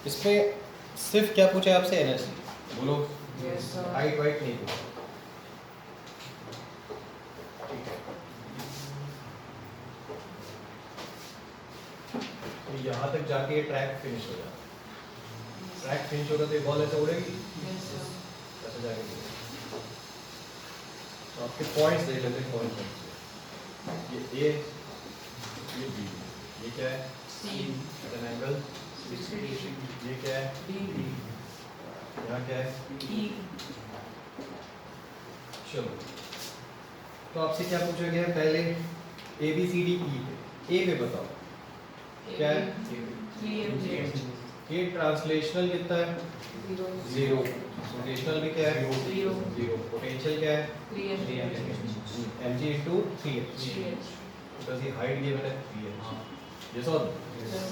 इस पे सिर्फ क्या पूछा है आपसे, एनर्जी बोलो। Yes, sir. हाइट वाइट नहीं पूछा, ठीक है। तो यहाँ तक जाके ट्रैक फिनिश हो जाए, ट्रैक फिनिश होगा तो ये बॉल ऐसे उड़ेगी, Yes, sir. ऐसे जाके उड़ेगी। तो आपके पॉइंट्स देख लेते हैं कौन कौन से। ये A, ये B, ये क्या है C. At an angle, 60 degree. ये क्या है D. यहाँ क्या है। E. चलो तो आपसे क्या पूछा गया है, पहले A B C D E ए पे बताओ क्या है। 3 mgh. ये ट्रांसलेशनल कितना है, 0. जीरो। रोटेशनल भी क्या है, 0. जीरो। पोटेंशियल क्या है, 3 mgh. M G into 3h, 3h. Because ये हाइट गिवन है 3h। ये solve Yes.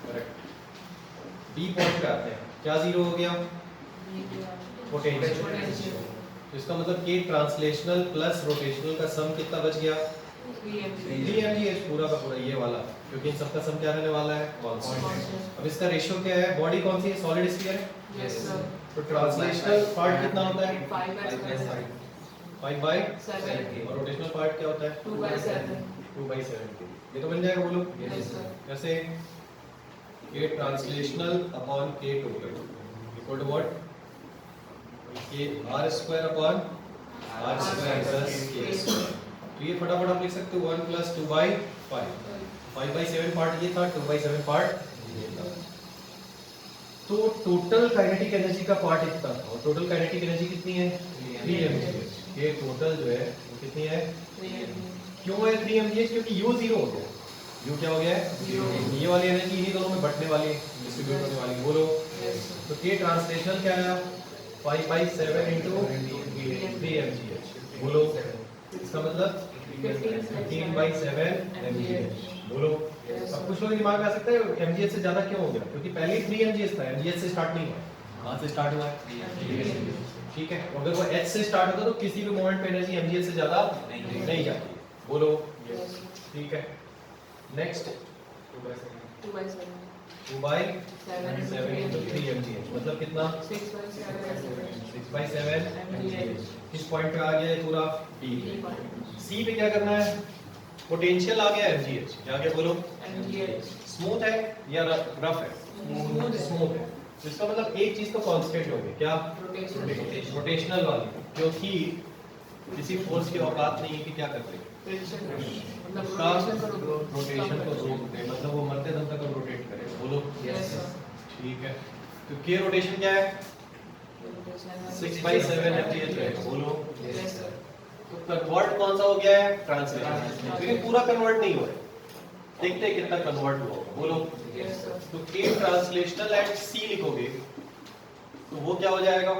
Correct. B point पे आते हैं, क्या जीरो हो गया, पोटेंशियल। Potential. तो इसका मतलब कि ट्रांसलेशनल प्लस रोटेशनल का सम कितना बच गया, 3 mgh. 3mgh पूरा का पूरा ये वाला, क्योंकि इन सबका सम क्या रहने वाला है, कांस्टेंट। Constant. अब इसका रेशियो क्या है, बॉडी कौन सी है, सॉलिड स्फीयर है। Yes, sir. तो ट्रांसलेशनल पार्ट कितना होता है, 5 by 7. 5/7, और रोटेशनल पार्ट क्या होता है, 2 by 7. 2/7। ये तो बन जाएगा, बोलो Yes, sir. कैसे, k translational upon k total equal to what, ये r square upon r square plus k square. तो ये फटाफट आप लिख सकते हो 1 + 2/5। 5/7 पार्ट ये था, 2/7 पार्ट ये था। तो टोटल काइनेटिक एनर्जी का पार्ट इतना था, और टोटल काइनेटिक एनर्जी कितनी है, 3 mgh। ये टोटल जो है वो कितनी है, 3 mgh. क्यों है 3 mgh, क्योंकि u 0 हो गया। u क्या हो गया है, Zero. ये वाली एनर्जी इन्हीं दोनों में बंटने वाली है, डिस्ट्रीब्यूट होने वाली है, बोलो। Yes, sir. तो k ट्रांसलेशनल क्या आया, 5/7 इंटू 3 mgh, बोलो। इसका मतलब 15/7 mgh, बोलो। Yes, अब कुछ लोगों के दिमाग में आ सकता है mgh से ज्यादा क्यों हो गया, क्योंकि पहले ही 3 mgh था, mgh से स्टार्ट नहीं हुआ, कहाँ से स्टार्ट हुआ है, ठीक है। अगर वो h से स्टार्ट होता तो किसी भी मोमेंट पे एनर्जी mgh से ज्यादा नहीं जाती, बोलो। Yes, sir. ठीक है, नेक्स्ट 2 by 7. 2/7 into 3 mgh, मतलब कितना, 6 by 7. 6/7 mgh. किस पॉइंट पे आ गया ये पूरा, D D पे। point. C पे क्या करना है, पोटेंशियल आ गया mgh, क्या आ गया बोलो, mgh. स्मूथ है या रफ है, Smooth है. स्मूथ है। तो इसका मतलब एक चीज तो कांस्टेंट हो गई, क्या, Rotation. रोटेशनल वाली, क्योंकि किसी फोर्स की औकात नहीं है कि क्या कर दे, मतलब उसका रोटेशन रोटेशन को रोक दे, मतलब वो मरते दम तक रोटेट करे, बोलो। Yes, sir. ठीक है, तो k रोटेशन क्या है, 6/7 mgh है, बोलो। Yes, sir. तो कन्वर्ट कौन सा हो गया है, ट्रांसलेशन, लेकिन पूरा कन्वर्ट नहीं हुआ है, देखते हैं कितना कन्वर्ट हुआ होगा, बोलो। Yes, sir. तो k ट्रांसलेशनल एट c लिखोगे तो वो क्या हो जाएगा,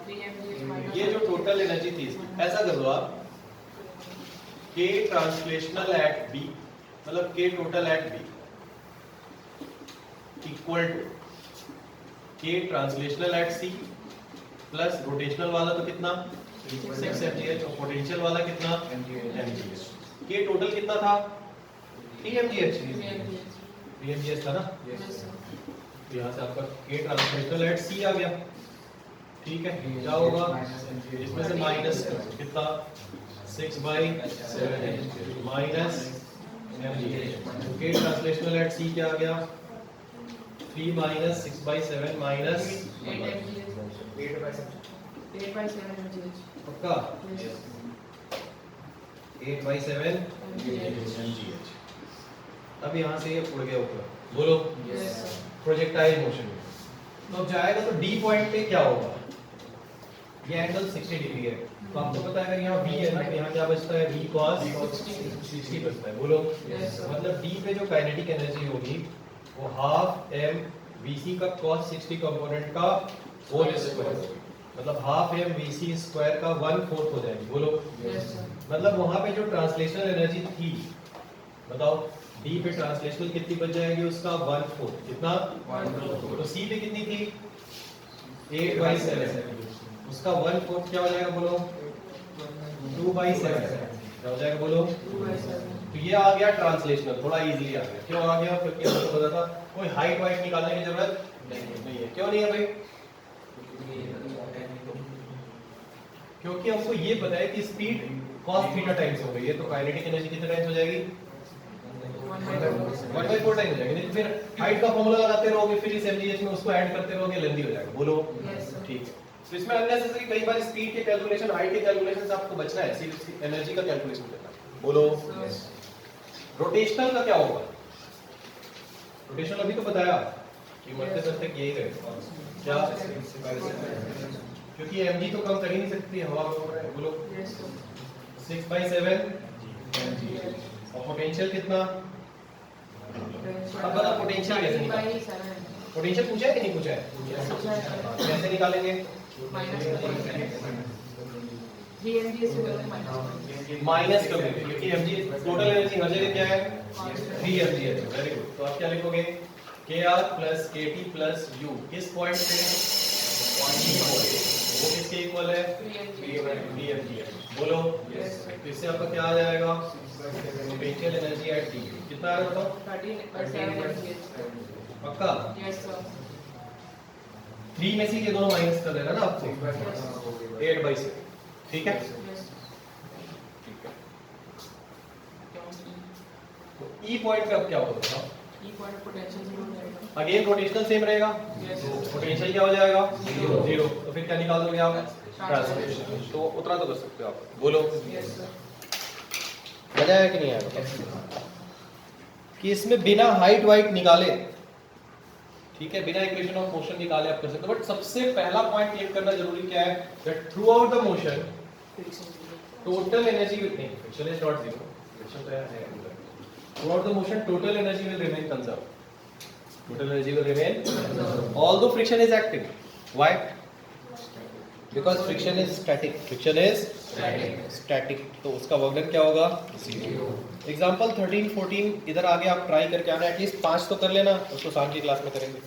3 mgh minus. ये जो टोटल एनर्जी थी इसकी, ऐसा कर लो आप, k ट्रांसलेशनल एट b मतलब k total at b equal to k translational at c plus rotational वाला तो कितना 6 mgh, और पोटेंशियल वाला कितना mgh। k टोटल कितना था 3 mgh, 3 mgh था ना। Yes, sir. तो यहाँ से आपका k ट्रांसलेशनल एट c आ गया, ठीक है। क्या होगा, इसमें से माइनस कितना 6/7 minus mgh, k translational at c क्या आ गया, 3 minus 6/7 minus 8 mgh. 8 by 7 mgh. पक्का Yes. 8/7 mgh. mgh। अब यहाँ से ये उड़ गया ऊपर, बोलो। Yes, sir. प्रोजेक्टाइल मोशन में तो अब जाएगा तो डी पॉइंट पे क्या होगा, ये एंगल 60 डिग्री है, तो आपको पता है अगर यहाँ v है ना, तो यहाँ क्या बचता है, v cos 60 बचता है, बोलो। Yes, sir. मतलब d पे जो काइनेटिक एनर्जी होगी वो हाफ m vc का cos 60 कंपोनेंट का होल स्क्वायर होगी, मतलब हाफ m vc स्क्वायर का 1/4 हो जाएगी, बोलो। Yes, sir. मतलब वहां पे जो ट्रांसलेशनल एनर्जी थी, बताओ d पे ट्रांसलेशनल कितनी बच जाएगी, उसका 1/4, कितना 1/4। तो c पे कितनी थी 8/7, उसका 1/4 क्या हो जाएगा बोलो, 2/7 क्या हो जाएगा बोलो। 2 by 7. तो ये आ गया ट्रांसलेशनल, थोड़ा इजीली आ गया। क्यों आ गया? क्योंकि हमको पता था कोई हाइट वाइट निकालने की जरूरत नहीं है। क्यों नहीं है भाई? क्योंकि हमको ये पता है कि स्पीड cos थीटा टाइम्स हो गई है, तो काइनेटिक एनर्जी कितने टाइम्स हो जाएगी? 1/4 टाइम हो जाएगी। नहीं तो फिर हाइट का फॉर्मूला लगाते रहोगे, फिर इस mgh में उसको ऐड करते रहोगे, लेंदी हो जाएगा। बोलो ठीक है। तो इसमें अननेसेसरी कई बार स्पीड के कैलकुलेशन, हाइट के कैलकुलेशन से आपको बचना है, सिर्फ एनर्जी का कैलकुलेशन करना है। बोलो रोटेशनल का क्या होगा? रोटेशनल अभी तो बताया कि मरते दर तक यही रहेगा। क्या? क्योंकि mg तो कम कर ही नहीं सकती, हवा में उड़ रहा है। बोलो 6/7 और पोटेंशियल कितना? अब बता पोटेंशियल कैसे निकालेंगे? पोटेंशियल पूछा है कि नहीं पूछा है? कैसे निकालेंगे? माइनस कर देंगे, क्योंकि mg टोटल एनर्जी हर जगह क्या है? 3 mg है। Very good. तो आप क्या लिखोगे? kr plus kt plus u किस पॉइंट पे? वो किसके इक्वल है? 3 mg है। बोलो तो इससे आपका क्या आ जाएगा? पोटेंशियल एनर्जी एट t कितना आ रहा है? पक्का 3 में से ये दोनों माइनस कर देना ना आपको, 8/6। ठीक है, ठीक है। तो ई पॉइंट पे अब क्या होगा? अगेन रोटेशनल सेम रहेगा, पोटेंशियल क्या हो जाएगा? 0। तो फिर क्या निकाल दोगे आप? ट्रांसलेशन। तो उतना तो कर सकते हो आप। बोलो मजा आया कि नहीं आया? कि इसमें बिना हाइट वाइट निकाले, ठीक है, बिना इक्वेशन ऑफ मोशन निकाले आप कर सकते हो। बट सबसे पहला पॉइंट क्लियर करना जरूरी क्या है? That throughout the motion total energy will नहीं, friction is not zero, friction तो है। Throughout the motion total energy will remain conserve, total energy will remain although friction is active. Why? Because friction is static. Friction is static. तो उसका work done क्या होगा? 0। Example 13, 14 इधर आगे आप try करके आना, एटलीस्ट 5 तो कर लेना, उसको शाम की क्लास में करेंगे।